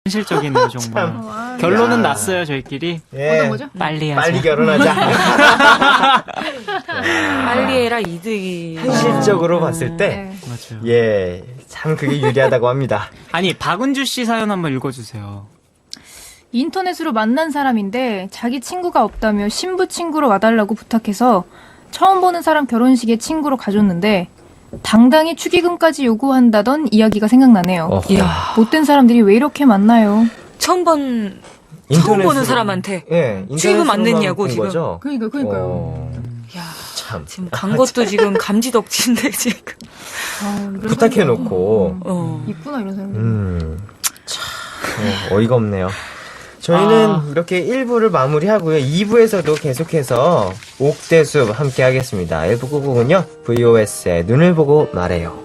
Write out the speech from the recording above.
현실적이네요, 정말. 참. 결론은 야. 났어요, 저희끼리. 예. 어떤 거죠? 빨리 하자. 빨리 결혼하자. 빨리 해라 이득이. 현실적으로 봤을 때, 네. 맞아요. 예, 참 그게 유리하다고 합니다. 아니, 박은주 씨 사연 한번 읽어주세요. 인터넷으로 만난 사람인데 자기 친구가 없다며 신부 친구로 와달라고 부탁해서 처음 보는 사람 결혼식에 친구로 가줬는데 당당히 축의금까지 요구한다던 이야기가 생각나네요. 어허. 이야. 못된 사람들이 왜 이렇게 만나요? 처음 보는 인터넷으로- 사람한테 예, 축의금 안 인터넷으로만 냈냐고, 본 지금. 거죠? 그러니까요. 어, 야, 참. 지금 간 것도 지금 감지덕지인데 지금. 이런 부탁해놓고, 어. 있구나 이런 사람들. 참, 어이가 없네요. 저희는 이렇게 1부를 마무리하고요. 2부에서도 계속해서 옥대숲 함께 하겠습니다. 1부 끝곡은요, VOS의 눈을 보고 말해요.